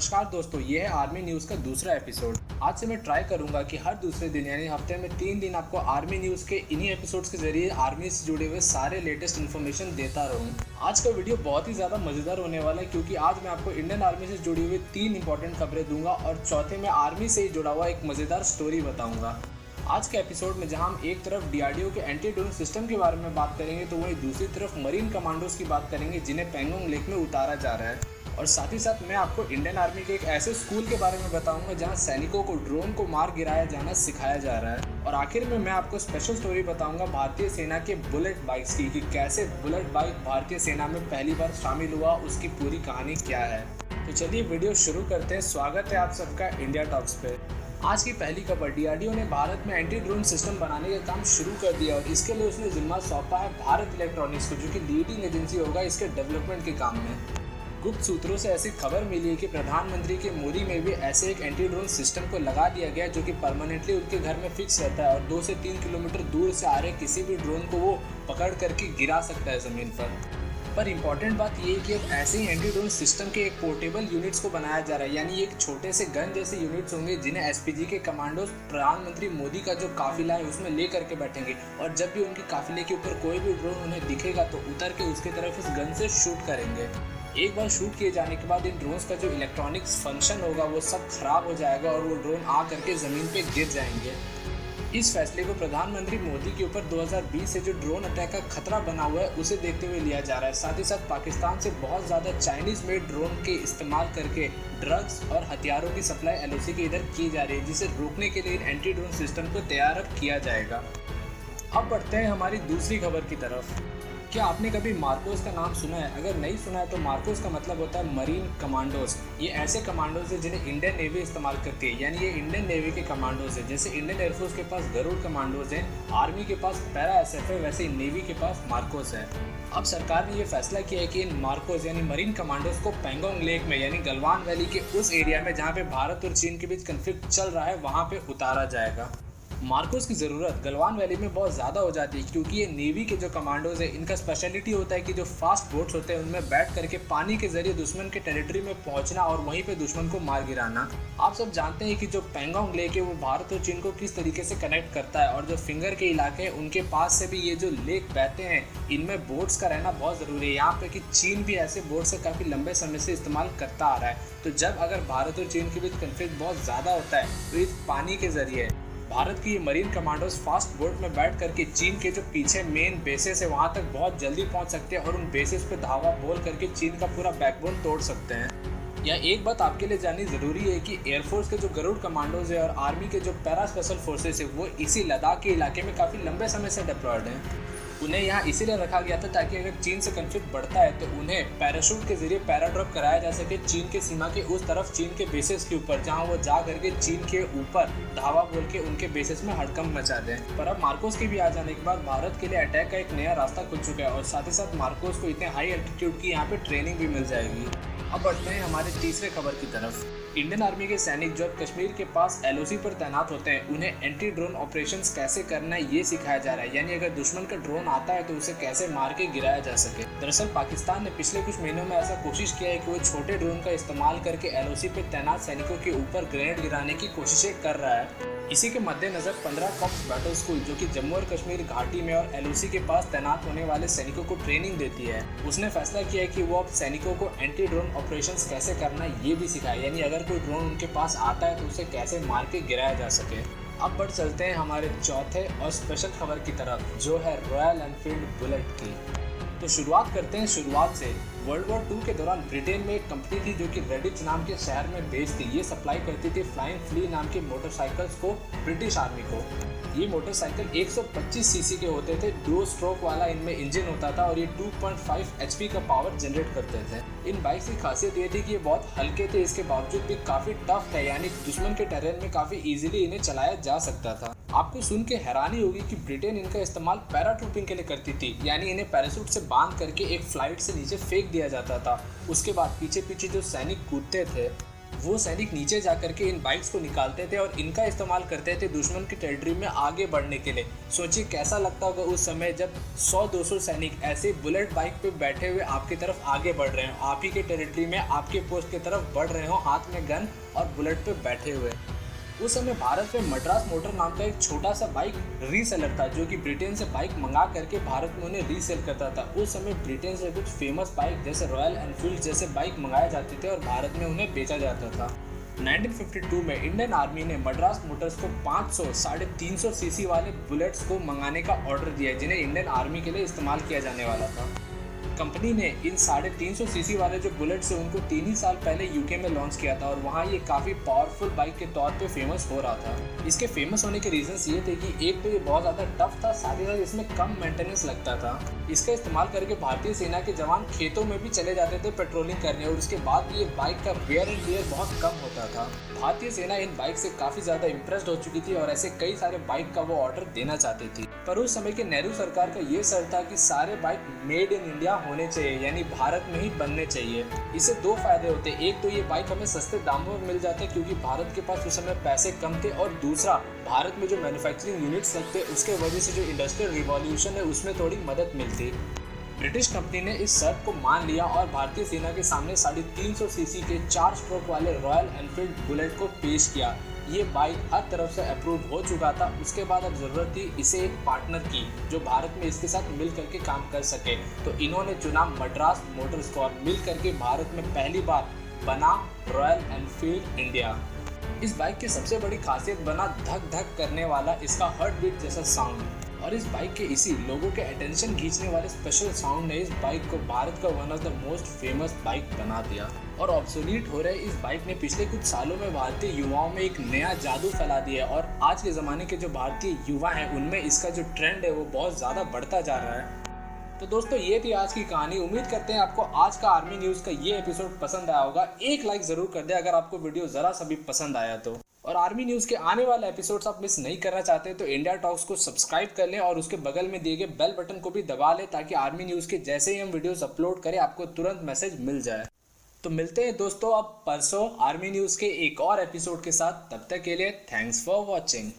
नमस्कार दोस्तों, ये है आर्मी न्यूज़ का दूसरा एपिसोड। आज से मैं ट्राई करूंगा कि हर दूसरे दिन यानी हफ्ते में 3 दिन आपको आर्मी न्यूज़ के इन्हीं एपिसोड्स के जरिए आर्मी से जुड़े हुए सारे लेटेस्ट इन्फॉर्मेशन देता रहूं। आज का वीडियो बहुत ही ज़्यादा मज़ेदार होने वाला है क्योंकि आज मैं आपको इंडियन आर्मी से जुड़ी हुई 3 इंपॉर्टेंट खबरें दूंगा और चौथे में आर्मी से ही जुड़ा हुआ एक मज़ेदार स्टोरी बताऊँगा। आज के एपिसोड में जहां हम एक तरफ डीआरडीओ के एंटी ड्रोन सिस्टम के बारे में बात करेंगे तो वहीं दूसरी तरफ मरीन कमांडोज की बात करेंगे जिन्हें पैंगोंग लेक में उतारा जा रहा है। और साथ ही साथ मैं आपको इंडियन आर्मी के एक ऐसे स्कूल के बारे में बताऊंगा जहां सैनिकों को ड्रोन को मार गिराया जाना सिखाया जा रहा है। और आखिर में मैं आपको स्पेशल स्टोरी बताऊंगा भारतीय सेना के बुलेट बाइक्स की कि कैसे बुलेट बाइक भारतीय सेना में पहली बार शामिल हुआ, उसकी पूरी कहानी क्या है। तो चलिए वीडियो शुरू करते हैं। स्वागत है आप सबका इंडिया टॉक्स पे। आज की पहली खबर, डीआरडीओ ने भारत में एंटी ड्रोन सिस्टम बनाने का काम शुरू कर दिया और इसके लिए उसने जिम्मा सौंपा है भारत इलेक्ट्रॉनिक्स को, जो कि लीडिंग एजेंसी होगा इसके डेवलपमेंट के काम में। गुप्त सूत्रों से ऐसी खबर मिली है कि प्रधानमंत्री के मोदी में भी ऐसे एक एंटी ड्रोन सिस्टम को लगा दिया गया जो कि परमानेंटली उनके घर में फिक्स रहता है और 2 से 3 किलोमीटर दूर से आ रहे किसी भी ड्रोन को वो पकड़ करके गिरा सकता है ज़मीन पर इम्पॉर्टेंट बात ये है कि अब ऐसे ही एंटी ड्रोन सिस्टम के एक पोर्टेबल यूनिट्स को बनाया जा रहा है, यानी एक छोटे से गन जैसे यूनिट्स होंगे जिन्हें एसपीजी के कमांडोज प्रधानमंत्री मोदी का जो काफिला है उसमें ले करके बैठेंगे और जब भी उनके काफिले के ऊपर कोई भी ड्रोन उन्हें दिखेगा तो उतर के उसकी तरफ उस गन से शूट करेंगे। एक बार शूट किए जाने के बाद इन ड्रोन्स का जो इलेक्ट्रॉनिक्स फंक्शन होगा वो सब खराब हो जाएगा और वो ड्रोन आ करके ज़मीन पे गिर जाएंगे। इस फैसले को प्रधानमंत्री मोदी के ऊपर 2020 से जो ड्रोन अटैक का खतरा बना हुआ है उसे देखते हुए लिया जा रहा है। साथ ही साथ पाकिस्तान से बहुत ज़्यादा चाइनीज़ मेड ड्रोन के इस्तेमाल करके ड्रग्स और हथियारों की सप्लाई एलओसी के इधर की जा रही है, जिसे रोकने के लिए इन एंटी ड्रोन सिस्टम को तैयार अब किया जाएगा। अब बढ़ते हैं हमारी दूसरी खबर की तरफ। क्या आपने कभी मार्कोस का नाम सुना है? अगर नहीं सुना है तो मार्कोस का मतलब होता है मरीन कमांडोज। ये ऐसे कमांडोज हैं जिन्हें इंडियन नेवी इस्तेमाल करती है, यानी ये इंडियन नेवी के कमांडोज हैं। जैसे इंडियन एयरफोर्स के पास गरुड़ कमांडोज हैं, आर्मी के पास पैरा एसएफ है, वैसे नेवी के पास मार्कोस है। अब सरकार ने ये फैसला किया है कि इन मार्कोस यानी मरीन कमांडोज को पैंगोंग लेक में यानी गलवान वैली के उस एरिया में जहाँ पे भारत और चीन के बीच कन्फ्लिक्ट चल रहा है वहाँ पे उतारा जाएगा। मार्कोस की ज़रूरत गलवान वैली में बहुत ज़्यादा हो जाती है क्योंकि ये नेवी के जो कमांडोज है इनका स्पेशलिटी होता है कि जो फास्ट बोट्स होते हैं उनमें बैठ करके पानी के जरिए दुश्मन के टेरिटरी में पहुंचना और वहीं पे दुश्मन को मार गिराना। आप सब जानते हैं कि जो पैंगोंग लेक है वो भारत और चीन को किस तरीके से कनेक्ट करता है और जो फिंगर के इलाके हैं उनके पास से भी ये जो लेक बहते हैं इनमें बोट्स का रहना बहुत ज़रूरी है। यहाँ पे कि चीन भी ऐसे बोट से काफ़ी लंबे समय से इस्तेमाल करता आ रहा है। तो जब अगर भारत और चीन के बीच कन्फ्लिक्ट बहुत ज़्यादा होता है तो इस पानी के जरिए भारत की मरीन कमांडोज फास्ट बोट में बैठ करके चीन के जो पीछे मेन बेसेस है वहां तक बहुत जल्दी पहुंच सकते हैं और उन बेसेस पे धावा बोल करके चीन का पूरा बैकबोन तोड़ सकते हैं। या एक बात आपके लिए जाननी ज़रूरी है कि एयरफोर्स के जो गरुड़ कमांडोज है और आर्मी के जो पैरा स्पेशल फोर्सेस है वो इसी लद्दाख के इलाके में काफ़ी लंबे समय से डिप्लॉयड हैं। उन्हें यहाँ इसीलिए रखा गया था ताकि अगर चीन से कन्फ्लिक्ट बढ़ता है तो उन्हें पैराशूट के जरिए पैराड्रॉप कराया जा सके चीन के सीमा के उस तरफ, चीन के बेसिस के ऊपर, जहाँ वो जा करके चीन के ऊपर धावा बोल के उनके बेसिस में हड़कंप मचा दें। पर अब मार्कोस के भी आ जाने के बाद भारत के लिए अटैक का एक नया रास्ता खुल चुका है और साथ ही साथ मार्कोस को इतने हाई एल्टीट्यूड की यहाँ पे ट्रेनिंग भी मिल जाएगी। अब बढ़ते हैं हमारे तीसरे खबर की तरफ। इंडियन आर्मी के सैनिक जो कश्मीर के पास एलओसी पर तैनात होते हैं उन्हें एंटी ड्रोन ऑपरेशंस कैसे करना है ये सिखाया जा रहा है, यानी अगर दुश्मन का ड्रोन आता है तो उसे कैसे मार के गिराया जा सके। दरअसल पाकिस्तान ने पिछले कुछ महीनों में ऐसा कोशिश किया है कि वो छोटे ड्रोन का इस्तेमाल करके एलओसी पर तैनात सैनिकों के ऊपर ग्रेनेड गिराने की कोशिशें कर रहा है। इसी के मद्देनजर 15 कॉप्स बैटल स्कूल जो कि जम्मू और कश्मीर घाटी में और एलओसी के पास तैनात होने वाले सैनिकों को ट्रेनिंग देती है, उसने फैसला किया है कि वो अब सैनिकों को एंटी ड्रोन ऑपरेशंस कैसे करना ये भी सिखाए, यानी अगर कोई ड्रोन उनके पास आता है तो उसे कैसे मार के गिराया जा सके। अब बढ़ चलते हैं हमारे चौथे और स्पेशल खबर की तरफ जो है रॉयल एनफील्ड बुलेट की। तो शुरुआत करते हैं शुरुआत से। वर्ल्ड वॉर 2 के दौरान ब्रिटेन में एक कंपनी थी जो कि रेडिच नाम के शहर में बेस्ड थी। ये सप्लाई करती थी फ्लाइंग फ्ली नाम के मोटरसाइकिल्स को ब्रिटिश आर्मी को। ये मोटरसाइकिल 125 सीसी के होते थे, 2 स्ट्रोक वाला इनमें इंजन होता था और ये 2.5 एचपी का पावर जनरेट करते थे। इन बाइक्स की खासियत ये थी कि ये बहुत हल्के थे, इसके बावजूद भी काफ़ी टफ है, यानी दुश्मन के टेरेन में काफ़ी इजीली इन्हें चलाया जा सकता था। आपको सुन के हैरानी होगी कि ब्रिटेन इनका इस्तेमाल पैराट्रूपिंग के लिए करती थी, यानी इन्हें पैराशूट से बांध करके एक फ्लाइट से नीचे फेंक दिया जाता था। उसके बाद पीछे पीछे जो सैनिक कूदते थे वो सैनिक नीचे जा करके इन बाइक्स को निकालते थे और इनका इस्तेमाल करते थे दुश्मन की टेरिटरी में आगे बढ़ने के लिए। सोचिए कैसा लगता होगा उस समय जब 100-200 सैनिक ऐसे बुलेट बाइक पे बैठे हुए आपकी तरफ आगे बढ़ रहे हो, आप ही के टेरिटरी में आपके पोस्ट की तरफ बढ़ रहे हो, हाथ में गन और बुलेट पे बैठे हुए। उस समय भारत में मद्रास मोटर नाम का एक छोटा सा बाइक रीसेलर था जो कि ब्रिटेन से बाइक मंगा करके भारत में उन्हें रीसेल करता था। उस समय ब्रिटेन से कुछ फेमस बाइक जैसे रॉयल एनफील्ड जैसे बाइक मंगाए जाते थे और भारत में उन्हें बेचा जाता था। 1952 में इंडियन आर्मी ने मद्रास मोटर्स को 500 350 सीसी वाले बुलेट्स को मंगाने का ऑर्डर दिया जिन्हें इंडियन आर्मी के लिए इस्तेमाल किया जाने वाला था। कंपनी ने इन 350 सीसी वाले जो बुलेट्स हैं उनको 3 ही साल पहले यूके में लॉन्च किया था और वहाँ ये काफ़ी पावरफुल बाइक के तौर पे फेमस हो रहा था। इसके फेमस होने के रीजंस ये थे कि एक तो ये बहुत ज़्यादा टफ था, साथ ही साथ इसमें कम मेंटेनेंस लगता था। इसका इस्तेमाल करके भारतीय सेना के जवान खेतों में भी चले जाते थे पेट्रोलिंग करने और उसके बाद भी ये बाइक का वेयर एंड टियर बहुत कम होता था। भारतीय सेना इन बाइक से काफ़ी ज़्यादा इम्प्रेस्ड हो चुकी थी और ऐसे कई सारे बाइक का वो ऑर्डर देना चाहती थी। पर उस समय के नेहरू सरकार का ये शर्त था कि सारे बाइक मेड इन इंडिया होने चाहिए, यानी भारत में ही बनने चाहिए। इससे दो फायदे होते, एक तो ये बाइक हमें सस्ते दामों में मिल जाते क्योंकि भारत के पास उस समय पैसे कम थे, और दूसरा भारत में जो मैन्युफैक्चरिंग यूनिट्स लगते उसके वजह से जो इंडस्ट्रियल रिवॉल्यूशन है उसमें थोड़ी मदद मिलती। ब्रिटिश कंपनी ने इस शर्त को मान लिया और भारतीय सेना के सामने 350 सीसी के 4 स्ट्रोक वाले रॉयल एनफील्ड बुलेट को पेश किया। ये बाइक हर तरफ से अप्रूव हो चुका था। उसके बाद अब ज़रूरत थी इसे एक पार्टनर की जो भारत में इसके साथ मिल करके काम कर सके, तो इन्होंने चुना मद्रास मोटर्स को और मिल करके भारत में पहली बार बना रॉयल एनफील्ड इंडिया। इस बाइक की सबसे बड़ी खासियत बना धक धक करने वाला इसका हार्ट बीट जैसा साउंड, और इस बाइक के इसी लोगों के अटेंशन खींचने वाले स्पेशल साउंड ने इस बाइक को भारत का one of the most famous bike बना दिया। और ऑब्सोलीट हो रहे इस बाइक ने पिछले कुछ सालों में भारतीय युवाओं में एक नया जादू फैला दिया है और आज के ज़माने के जो भारतीय युवा हैं उनमें इसका जो ट्रेंड है वो बहुत ज़्यादा बढ़ता जा रहा है। तो दोस्तों ये थी आज की कहानी। उम्मीद करते हैं आपको आज का आर्मी न्यूज़ का ये एपिसोड पसंद आया होगा। एक लाइक ज़रूर कर दें अगर आपको वीडियो ज़रा सा भी पसंद आया तो। और आर्मी न्यूज़ के आने वाले एपिसोड्स आप मिस नहीं करना चाहते तो इंडिया टॉक्स को सब्सक्राइब कर लें और उसके बगल में दिए गए बेल बटन को भी दबा लें ताकि आर्मी न्यूज़ के जैसे ही हम वीडियोस अपलोड करें आपको तुरंत मैसेज मिल जाए। तो मिलते हैं दोस्तों अब परसों आर्मी न्यूज़ के एक और एपिसोड के साथ। तब तक के लिए थैंक्स फॉर वॉचिंग।